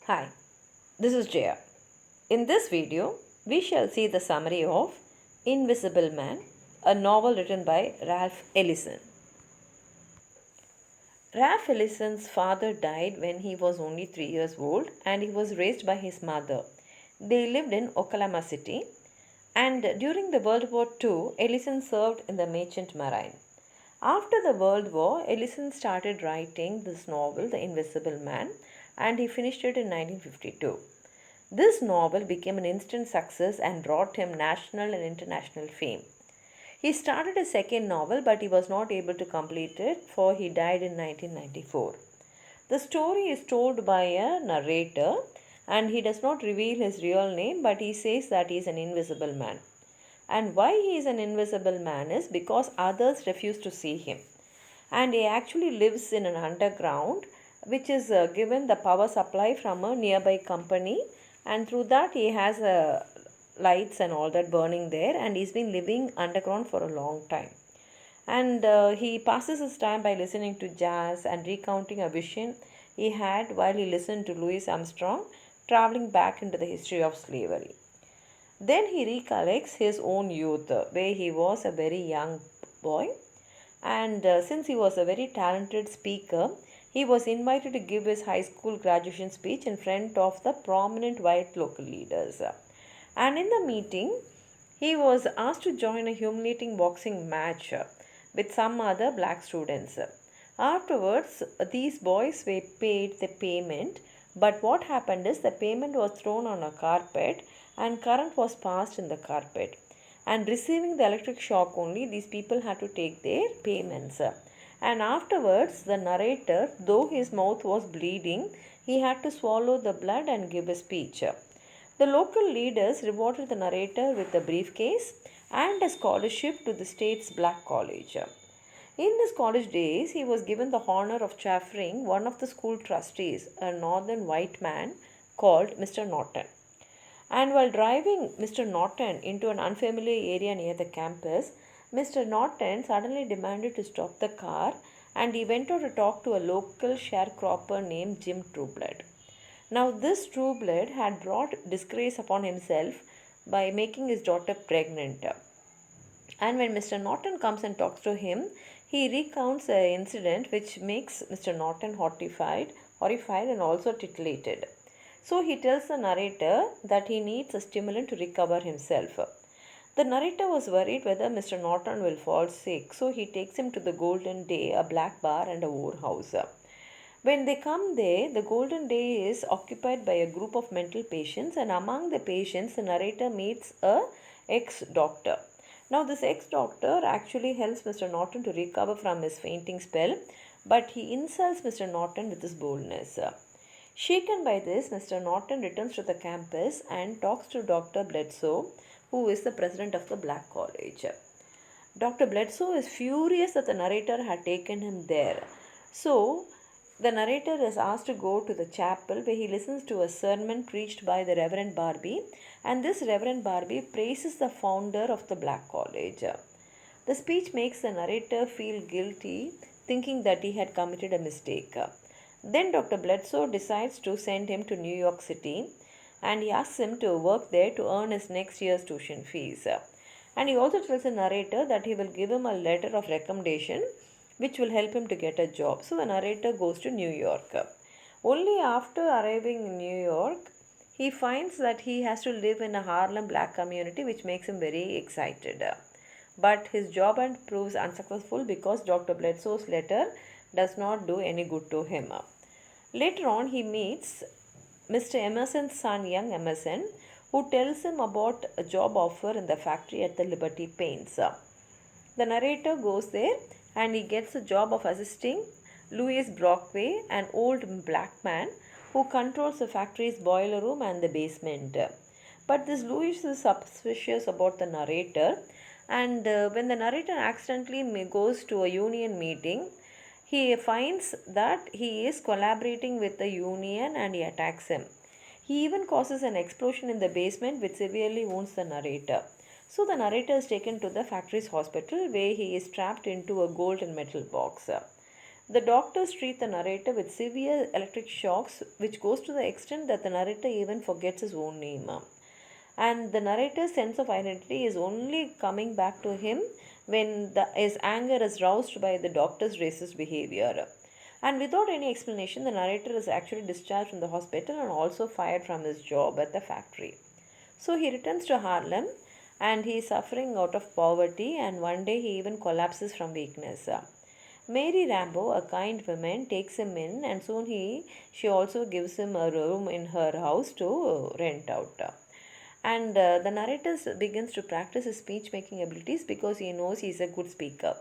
Hi, this is Jaya. In this video, we shall see the summary of Invisible Man, a novel written by Ralph Ellison. Ralph Ellison's father died when he was only 3 years old and he was raised by his mother. They lived in Oklahoma City and during the World War II, Ellison served in the Merchant Marine. After the World War, Ellison started writing this novel, The Invisible Man, and he finished it in 1952. This novel became an instant success and brought him national and international fame. He started a second novel, but he was not able to complete it, for he died in 1994. The story is told by a narrator, and he does not reveal his real name, but he says that he is an invisible man. And why he is an invisible man is because others refuse to see him. And he actually lives in an underground, which is given the power supply from a nearby company, and through that he has lights and all that burning there, and he's been living underground for a long time. And he passes his time by listening to jazz and recounting a vision he had while he listened to Louis Armstrong traveling back into the history of slavery. Then he recollects his own youth, where he was a very young boy, and since he was a very talented speaker, he was invited to give his high school graduation speech in front of the prominent white local leaders. And in the meeting, he was asked to join a humiliating boxing match with some other black students. Afterwards, these boys were paid the payment, but what happened is the payment was thrown on a carpet and current was passed in the carpet. And receiving the electric shock only, these people had to take their payments. And afterwards, the narrator, though his mouth was bleeding, he had to swallow the blood and give a speech. The local leaders rewarded the narrator with a briefcase and a scholarship to the state's black college. In his college days, he was given the honor of chaffering one of the school trustees, a northern white man called Mr. Norton. And while driving Mr. Norton into an unfamiliar area near the campus, Mr. Norton suddenly demanded to stop the car and he went out to talk to a local sharecropper named Jim Trueblood. Now, this Trueblood had brought disgrace upon himself by making his daughter pregnant. And when Mr. Norton comes and talks to him, he recounts an incident which makes Mr. Norton horrified and also titillated. So he tells the narrator that he needs a stimulant to recover himself. The narrator was worried whether Mr. Norton will fall sick, so he takes him to the Golden Day, a black bar and a whorehouse. When they come there, the Golden Day is occupied by a group of mental patients, and among the patients, the narrator meets a ex-doctor. Now, this ex-doctor actually helps Mr. Norton to recover from his fainting spell, but he insults Mr. Norton with his boldness. Shaken by this, Mr. Norton returns to the campus and talks to Dr. Bledsoe, who is the president of the Black College. Dr. Bledsoe is furious that the narrator had taken him there. So, the narrator is asked to go to the chapel where he listens to a sermon preached by the Reverend Barbie, and this Reverend Barbie praises the founder of the Black College. The speech makes the narrator feel guilty, thinking that he had committed a mistake. Then Dr. Bledsoe decides to send him to New York City and he asks him to work there to earn his next year's tuition fees. And he also tells the narrator that he will give him a letter of recommendation which will help him to get a job. So the narrator goes to New York. Only after arriving in New York, he finds that he has to live in a Harlem black community, which makes him very excited. But his job hunt proves unsuccessful because Dr. Bledsoe's letter does not do any good to him. Later on, he meets Mr. Emerson's son, young Emerson, who tells him about a job offer in the factory at the Liberty Paints. The narrator goes there and he gets a job of assisting Louis Brockway, an old black man who controls the factory's boiler room and the basement. But this Louis is suspicious about the narrator, and when the narrator accidentally goes to a union meeting, he finds that he is collaborating with the union and he attacks him. He even causes an explosion in the basement which severely wounds the narrator. So the narrator is taken to the factory's hospital where he is trapped into a gold and metal box. The doctors treat the narrator with severe electric shocks, which goes to the extent that the narrator even forgets his own name. And the narrator's sense of identity is only coming back to him when his anger is roused by the doctor's racist behavior. And without any explanation, the narrator is actually discharged from the hospital and also fired from his job at the factory. So he returns to Harlem and he is suffering out of poverty, and one day he even collapses from weakness. Mary Rambo, a kind woman, takes him in, and soon she also gives him a room in her house to rent out. And the narrator begins to practice his speech making abilities because he knows he is a good speaker.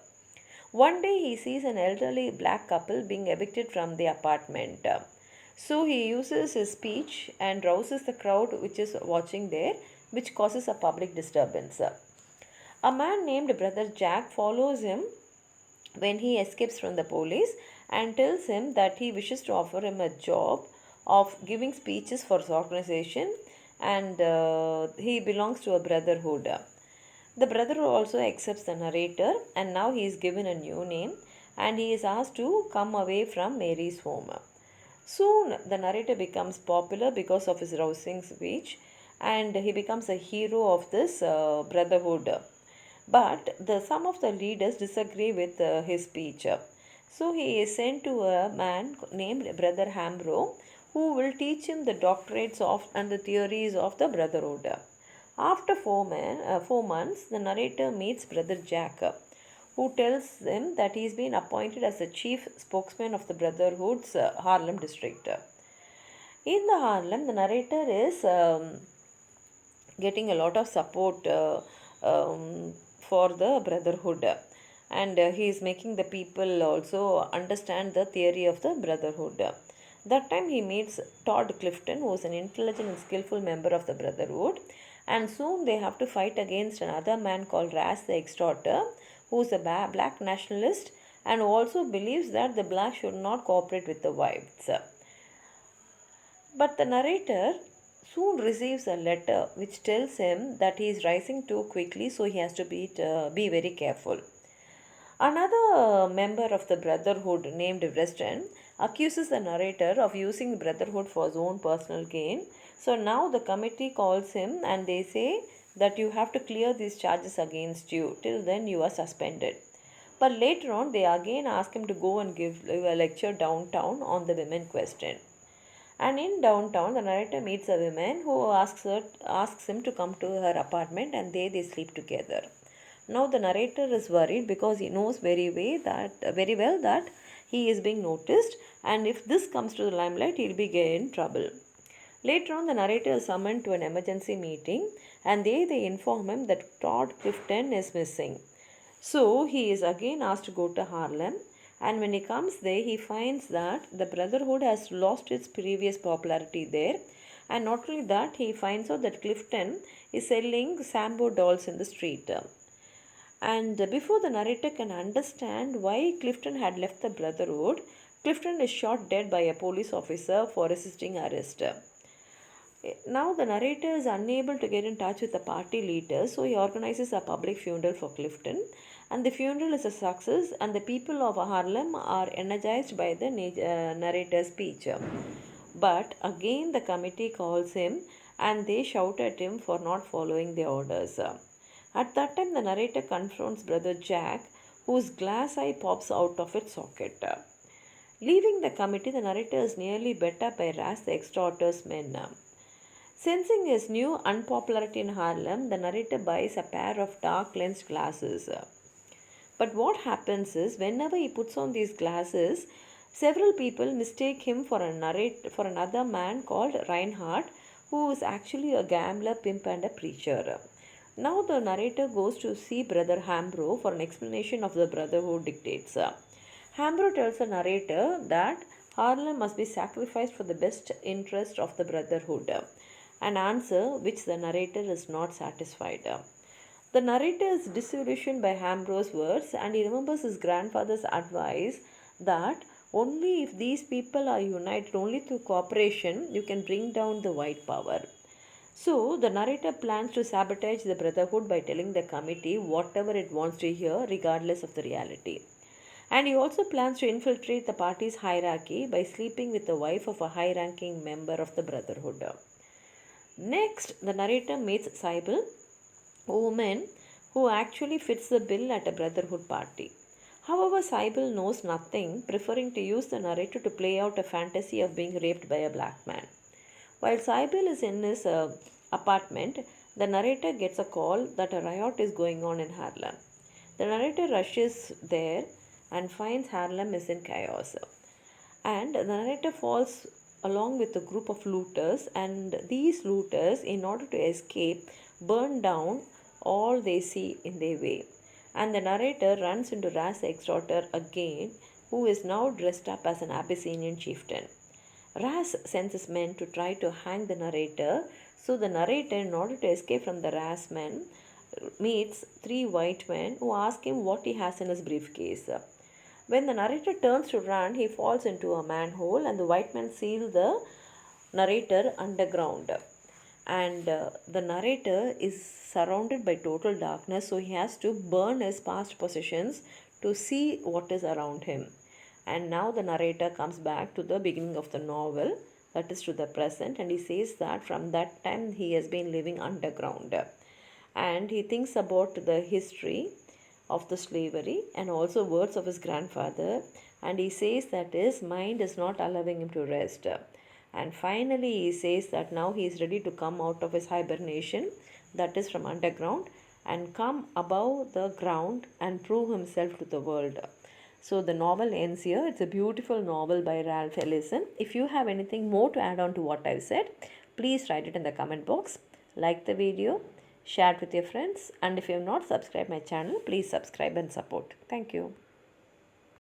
One day he sees an elderly black couple being evicted from the apartment. So he uses his speech and rouses the crowd which is watching there, which causes a public disturbance. A man named Brother Jack follows him when he escapes from the police and tells him that he wishes to offer him a job of giving speeches for his organization, and he belongs to a brotherhood. The brotherhood also accepts the narrator, and now he is given a new name and he is asked to come away from Mary's home. Soon the narrator becomes popular because of his rousing speech, and he becomes a hero of this brotherhood. But some of the leaders disagree with his speech. So he is sent to a man named Brother Hambro, who will teach him the doctrines of and the theories of the brotherhood. After 4 months, the narrator meets Brother Jack, who tells him that he has been appointed as the chief spokesman of the Brotherhood's Harlem district. In the Harlem, the narrator is getting a lot of support for the Brotherhood, and he is making the people also understand the theory of the Brotherhood. That time he meets Todd Clifton, who is an intelligent and skillful member of the Brotherhood, and soon they have to fight against another man called Ras the Extorter, who is a black nationalist and also believes that the blacks should not cooperate with the whites. But the narrator soon receives a letter which tells him that he is rising too quickly, so he has to be very careful. Another member of the Brotherhood named Weston accuses the narrator of using the Brotherhood for his own personal gain. So now the committee calls him and they say that you have to clear these charges against you. Till then you are suspended. But later on they again ask him to go and give a lecture downtown on the women question. And in downtown, the narrator meets a woman who asks him to come to her apartment, and they sleep together. Now the narrator is worried because he knows very well that he is being noticed, and if this comes to the limelight, he'll be in trouble. Later on, the narrator is summoned to an emergency meeting, and they inform him that Todd Clifton is missing. So he is again asked to go to Harlem, and when he comes there, he finds that the Brotherhood has lost its previous popularity there. And not only that, he finds out that Clifton is selling Sambo dolls in the street. And before the narrator can understand why Clifton had left the Brotherhood, Clifton is shot dead by a police officer for resisting arrest. Now the narrator is unable to get in touch with the party leaders, so he organizes a public funeral for Clifton, and the funeral is a success, and the people of Harlem are energized by the narrator's speech. But again the committee calls him and they shout at him for not following the orders. At that time the narrator confronts Brother Jack, whose glass eye pops out of its socket. Leaving the committee, the narrator is nearly beat up by Ras the Extorter's men. Sensing his new unpopularity in Harlem, the narrator buys a pair of dark lensed glasses. But what happens is, whenever he puts on these glasses, several people mistake him for another man called Reinhardt, who is actually a gambler, pimp, and a preacher. Now the narrator goes to see Brother Hambro for an explanation of the Brotherhood dictates. Hambro tells the narrator that Harlem must be sacrificed for the best interest of the Brotherhood, an answer which the narrator is not satisfied. The narrator is disillusioned by Hambro's words, and he remembers his grandfather's advice that only if these people are united, only through cooperation, you can bring down the white power. So the narrator plans to sabotage the Brotherhood by telling the committee whatever it wants to hear, regardless of the reality. And he also plans to infiltrate the party's hierarchy by sleeping with the wife of a high ranking member of the Brotherhood. Next, the narrator meets Sybil, a woman who actually fits the bill at a Brotherhood party. However, Sybil knows nothing, preferring to use the narrator to play out a fantasy of being raped by a black man. While Sybil is in his apartment, the narrator gets a call that a riot is going on in Harlem. The narrator rushes there and finds Harlem is in chaos. And the narrator falls along with a group of looters, and these looters, in order to escape, burn down all they see in their way. And the narrator runs into Ras the Extorter again, who is now dressed up as an Abyssinian chieftain. Ras sends his men to try to hang the narrator. So the narrator, in order to escape from the Ras men, meets three white men who ask him what he has in his briefcase. When the narrator turns to run, he falls into a manhole, and the white men seal the narrator underground. And the narrator is surrounded by total darkness, so he has to burn his past possessions to see what is around him. And now the narrator comes back to the beginning of the novel, that is to the present, and he says that from that time he has been living underground. And he thinks about the history of the slavery and also words of his grandfather, and he says that his mind is not allowing him to rest. And finally he says that now he is ready to come out of his hibernation, that is from underground, and come above the ground and prove himself to the world. So the novel ends here. It's a beautiful novel by Ralph Ellison. If you have anything more to add on to what I've said, please write it in the comment box. Like the video, share it with your friends, and if you have not subscribed my channel, please subscribe and support. Thank you.